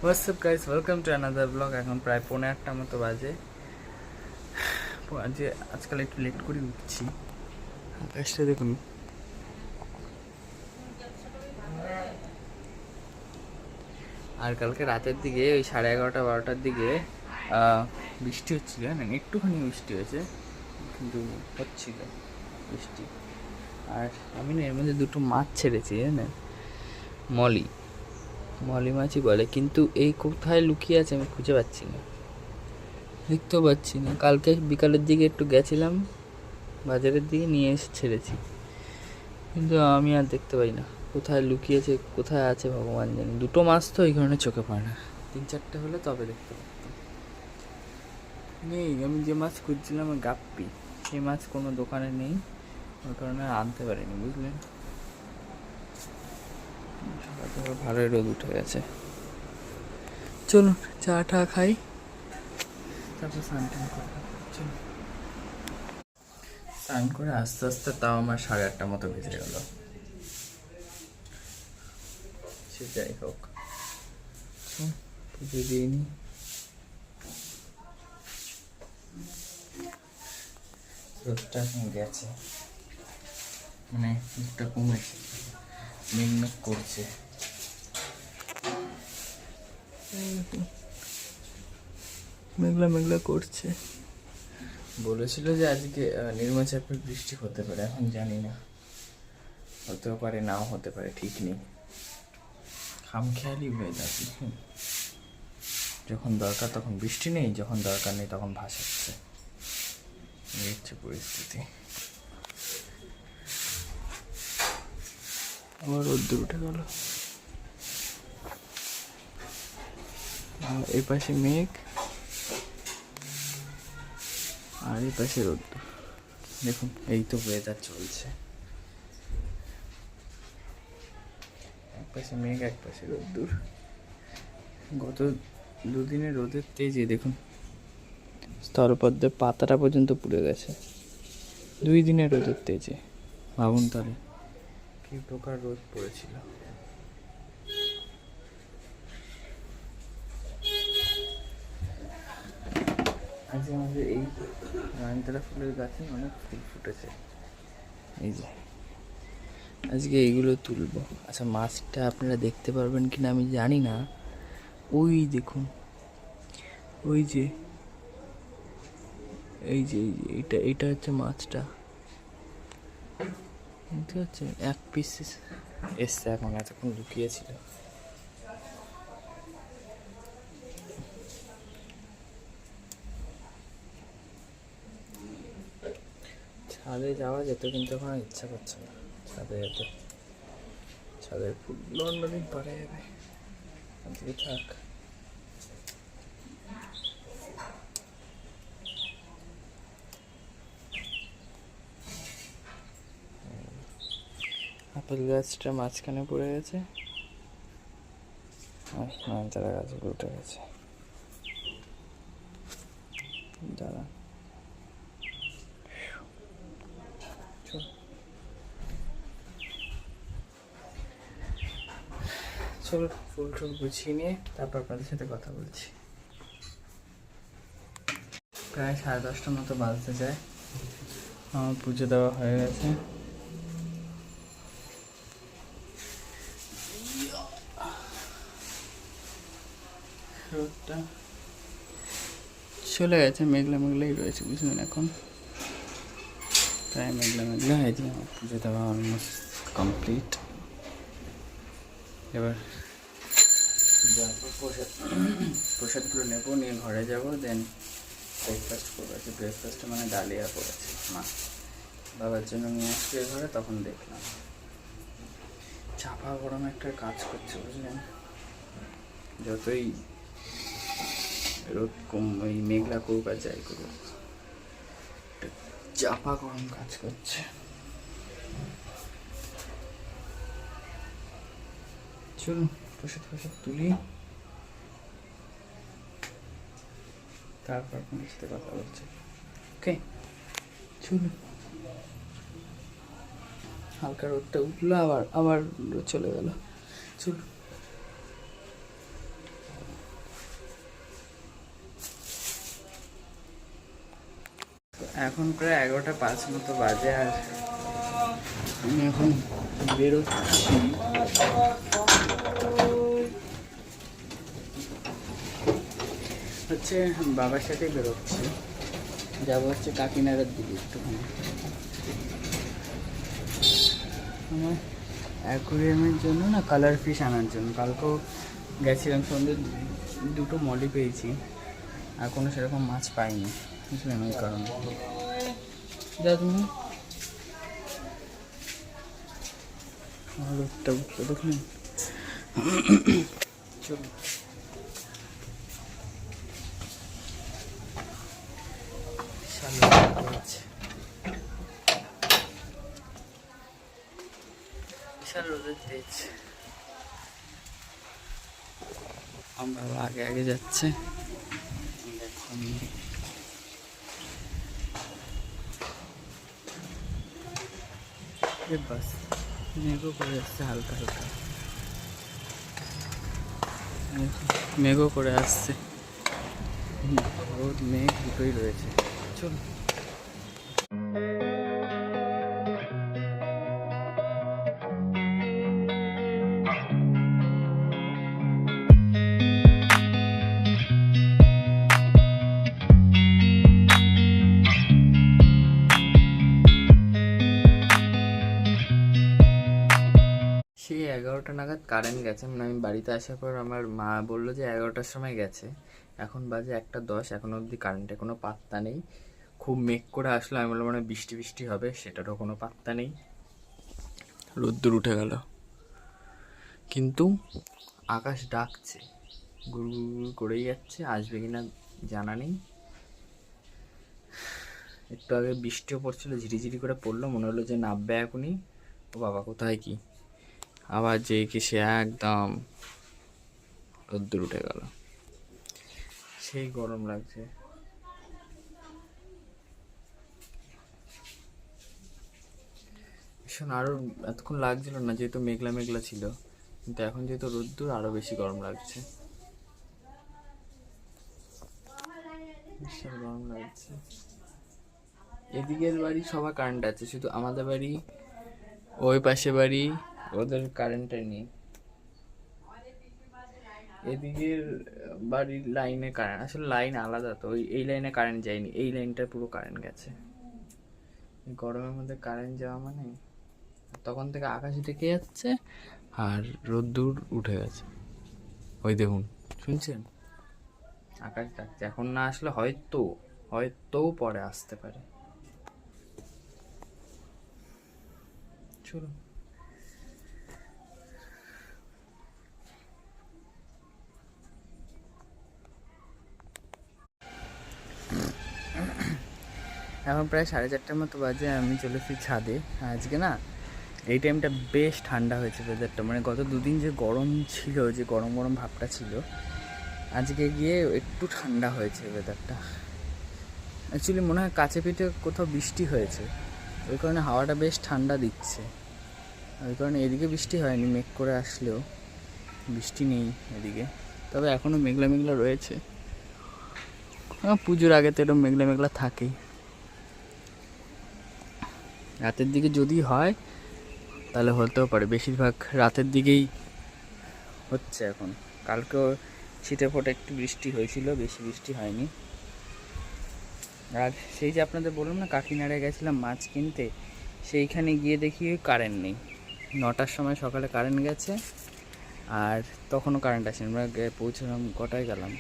WhatsApp guys, welcome to another blog. এখন প্রায় 8:30 মতো বাজে। আজকাল একটু লেট করে উঠছি। আকাশটা দেখুন, আর কালকে রাতের দিকে ওই 11:30-12টার দিকে বৃষ্টি হচ্ছিল, জানেন, একটুখানি বৃষ্টি হয়েছে, কিন্তু হচ্ছিল বৃষ্টি। আর আমি না এর মধ্যে দুটো মাছ ছেড়েছি, জানেন, মলি মলি মাছই বলে, কিন্তু এই কোথায় লুকিয়ে আছে আমি খুঁজে পাচ্ছি না, দেখতেও পাচ্ছি না। কালকে বিকালের দিকে একটু গেছিলাম বাজারের দিকে, নিয়ে এসে ছেড়েছি, কিন্তু আমি আর দেখতে পাই না কোথায় লুকিয়েছে, কোথায় আছে ভগবান জানে। দুটো মাছ তো এই কারণে চোখে পড়ে না, 3-4টে হলে তবে দেখতে পারতাম। নেই, আমি যে মাছ খুঁজছিলাম গাপ্পি, সেই মাছ কোনো দোকানে নেই, ওই কারণে আনতে পারিনি, বুঝলেন। সকাল ভালোই রোদ উঠে গেছে। চলুন চা টা খাই, তারপর স্নান করে চলুন। স্নান করে আস্তে আস্তে তাও আমার 8:30 মতো বেজে গেল। সে যাই হোক, পুজো দিয়ে নি। রোদটা এখন গেছে, মানে রোদটা কমেছে, মেঘ করছে। মেঘলা মেঘলা করছে। বলেছিল যে আজকে নিম্নচাপের বৃষ্টি হতে পারে, এখন জানি না, হতেও পারে নাও হতে পারে, ঠিক নেই। খামখেয়ালি হয়ে যাচ্ছে, যখন দরকার তখন বৃষ্টি নেই, যখন দরকার নেই তখন ভাসাচ্ছে, এই হচ্ছে পরিস্থিতি। আবার রোদ্দুর উঠে গেল, এই পাশে মেঘ আর এই পাশে রোদ্দুর। দেখুন, এই তো ওয়েদার চলছে, এক পাশে মেঘ এক পাশে রোদ্দুর। গত দুদিনের রোদের তেজে দেখুন স্থলপদ্মের পাতাটা পর্যন্ত পুড়ে গেছে, 2 দিনের রোদের তেজে। ভাবুন তাহলে কি প্রকার রোদ পড়েছিল। আজকে আমাদের এই নয়নতারা ফুলের গাছে অনেক ফুল ফুটেছে, এই যে আজকে এইগুলো তুলবো। আচ্ছা, মাছটা আপনারা দেখতে পারবেন কিনা আমি জানি না, ওই দেখুন, ওই যে এই যে এইটা হচ্ছে মাছটা, দেখতে পাচ্ছেন, এক পিস এসছে, এখন এতক্ষণ লুকিয়েছিল। ছাদে যাওয়া যেত, কিন্তু এখন আর ইচ্ছা করছে না ছাদে যেতে। ছাদের ফুলগুলো অন্যদিন পরে যাবে, আজকে থাক। আপেল গাছটা মাঝখানে পড়ে গেছে, আর নয়নতারা গাছগুলো উঠে গেছে। দাঁড়া, চলো ফুল টুল গুছিয়ে নিয়ে তারপর আপনাদের সাথে কথা বলছি। প্রায় 10:30 মতো বাজতে যায়, আমার পুজো দেওয়া হয়ে গেছে। রোদটা চলে গেছে, মেঘলা মেঘলাই রয়েছে, বুঝলেন। এখন প্রায় মেঘলা মেঘলা হয়েছে, আমার পুজো দেওয়া অলমোস্ট কমপ্লিট। এবার যাবো প্রসাদগুলো নেবো, নিয়ে ঘরে যাবো, দেন ব্রেকফাস্ট করবো। ব্রেকফাস্টে মানে ডালিয়া করেছে মা, বাবার জন্য নিয়ে আসবে ঘরে, তখন দেখলাম চাপা গরম একটা কাজ করছে, বুঝলেন। যতই রোদ কম, ওই মেঘলা করুক আর যাই করুক, চাপা গরম কাজ করছে। চলুন প্রসাদ তুলি, তারপর আপনার সাথে কথা বলছি। ওকে, চলুন। হালকা রোদটা উঠলো, আবার রোদ চলে গেল। চলুন। এখন প্রায় 11:05 মতো বাজে, আর আমি এখন বেরোচ্ছি। হচ্ছে বাবার সাথেই বেরোচ্ছি, যাবো হচ্ছে কাকিনাড়ার দিকে একটুখানি। আমার অ্যাকোরিয়ামের জন্য না কালার ফিশ আনার জন্য। কালকেও গেছিলাম, সন্ধ্যে 2টো মলি পেয়েছি, আর কোনো সেরকম মাছ পাইনি, বুঝলেন? ওই কারণে যা তুমি রোদটা উঠলো দেখলেন। চলো বিশাল রোদের তেজ। আমরা আগে আগে যাচ্ছে, বাস মেঘও করে আসছে হালকা হালকা, মেঘও করে আসছে, রোদ মেঘ দুটোই রয়েছে। চলো সেই 11টা নাগাদ কারেন্ট গেছে, মানে আমি বাড়িতে আসার পর আমার মা বললো যে 11টার সময় গেছে। এখন বাজে 1:10, এখনো অবধি কারেন্টের কোনো পাত্তা নেই। খুব মেঘ করে আসলো, আমি বললাম মানে বৃষ্টি বৃষ্টি হবে, সেটারও কোনো পাত্তা নেই। রোদ্দুর উঠে গেল, কিন্তু আকাশ ডাকছে, গুড় গুড় করেই যাচ্ছে, আসবে কিনা জানা নেই। একটু আগে বৃষ্টিও পড়ছিল, ঝিরিঝিরি করে পড়লো, মনে হলো যে নামবে এখনই। ও বাবা, কোথায় কি আবার যে কি সে একদম রোদ্দুর উঠে গেল, সেই গরম লাগছে। ভীষণ, আরো এতক্ষণ লাগছিল না যেহেতু মেঘলা মেঘলা ছিল, কিন্তু এখন যেহেতু রোদ্দুর আরো বেশি গরম লাগছে, ভীষণ গরম লাগছে। এদিকের বাড়ি সবার কারেন্ট আছে, শুধু আমাদের বাড়ি, ওই পাশে বাড়ি, ওদের কারেন্টটা নেই। এদিকের বাড়ির লাইনে কারেন্ট, আসলে লাইন আলাদা তো, এই লাইনে কারেন্ট যায়নি, এই লাইনটা পুরো কারেন্ট গেছে। গরমের মধ্যে কারেন্ট যাওয়া মানে, তখন থেকে আকাশ ডেকে যাচ্ছে আর রোদ্দুর উঠে গেছে। ওই দেখুন, শুনছেন? আকাশ ডাকছে, এখন না আসলে হয়তো হয়তো পরে আসতে পারে। চলো এখন প্রায় 4:30টার মতো বাজে, আমি চলে এসেছি ছাদে। আজকে না এই টাইমটা বেশ ঠান্ডা হয়েছে ওয়েদারটা, মানে গত দুদিন যে গরম ছিল, যে গরম গরম ভাবটা ছিল, আজকে গিয়ে একটু ঠান্ডা হয়েছে ওয়েদারটা। অ্যাকচুয়ালি মনে হয় কাছে পিঠে কোথাও বৃষ্টি হয়েছে, ওই কারণে হাওয়াটা বেশ ঠান্ডা দিচ্ছে। ওই কারণে এদিকে বৃষ্টি হয়নি, মেঘ করে আসলেও বৃষ্টি নেই এদিকে, তবে এখনও মেঘলা মেঘলা রয়েছে। পুজোর আগে তো এরকম মেঘলা মেঘলা থাকেই। রাতের দিকে যদি হয় তাহলে হতেও পারে, বেশিরভাগ রাতের দিকেই হচ্ছে এখন। কালকেও ছিটে ফোটে একটু বৃষ্টি হয়েছিল, বেশি বৃষ্টি হয়নি। আর সেই যে আপনাদের বললাম না কাকিনাড়ায় গেছিলাম মাছ কিনতে, সেইখানে গিয়ে দেখি কারেন্ট নেই। 9টার সময় সকালে কারেন্ট গেছে, আর তখনও কারেন্ট আসেনি। আমরা পৌঁছলাম, কটায় গেলাম,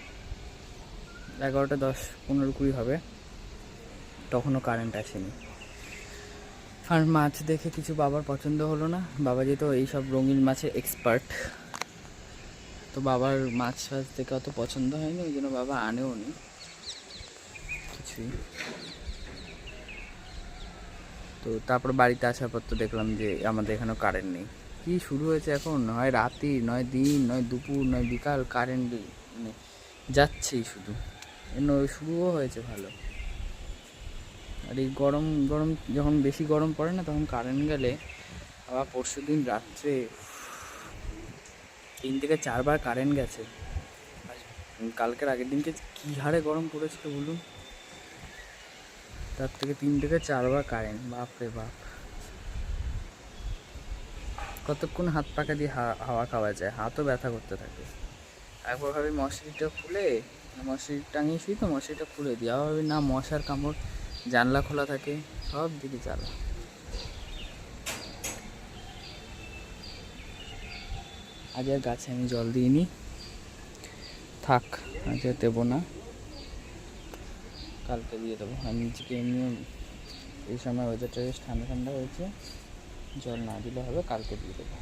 11টা 10, 15, 20 হবে, তখনও কারেন্ট আসেনি। আর মাছ দেখে কিছু বাবার পছন্দ হলো না। বাবা যেহেতু এইসব রঙিন মাছের এক্সপার্ট, তো বাবার মাছ ফাছ দেখে অত পছন্দ হয়নি, ওই জন্য বাবা আনেও নি কিছুই। তো তারপর বাড়িতে আসার পর তো দেখলাম যে আমাদের এখানেও কারেন্ট নেই। কি শুরু হয়েছে এখন, হয় রাতি, নয় দিন, নয় দুপুর, নয় বিকাল, কারেন্ট মানে যাচ্ছেই শুধু। শুরুও হয়েছে ভালো, আর এই গরম গরম যখন বেশি গরম পড়ে না, তখন কারেন্ট গেলে। আবার পরশু দিন রাত্রে 3 থেকে 4 বার কারেন্ট গেছে। কালকের আগের দিনকে কী হারে গরম পড়েছিল বলুন। তার থেকে 3 থেকে 4 বার কারেন্ট, বাপরে বাপ। কতক্ষণ হাত পাকা দিয়ে হাওয়া খাওয়া যায়, হাতও ব্যথা করতে থাকে। একবার ভাবি মশারিটা খুলে, মশারি টাঙিয়ে শুই তো, মশারিটা খুলে দিই, আবার ভাবি না মশার কামড়, জানলা খোলা থাকে, সব দিকে জ্বালা। আজ আর গাছে আমি জল দিইনি, থাক আজ আর দেবো না, কালকে দিয়ে দেবো। আমি নিজেকে এমনিও এই সময় ওয়েদারটা বেশ ঠান্ডা ঠান্ডা হয়েছে, জল না দিলে হবে, কালকে দিয়ে দেবো।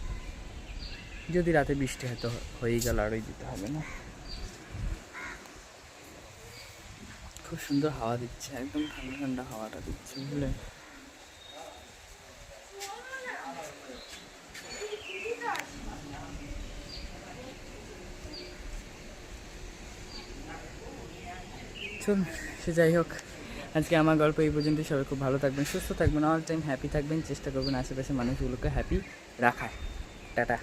যদি রাতে বৃষ্টি হয়তো হয়েই গেল, আরই দিতে হবে না। খুব সুন্দর হাওয়া দিচ্ছে, একদম ঠান্ডা ঠান্ডা হাওয়াটা দিচ্ছে, বুঝলে। চল, সে যাই হোক, আজকে আমার গল্প এই পর্যন্ত। সবাই খুব ভালো থাকবেন, সুস্থ থাকবেন, অল টাইম হ্যাপি থাকবেন, চেষ্টা করবেন আশেপাশের মানুষগুলোকে হ্যাপি রাখার। টাটা।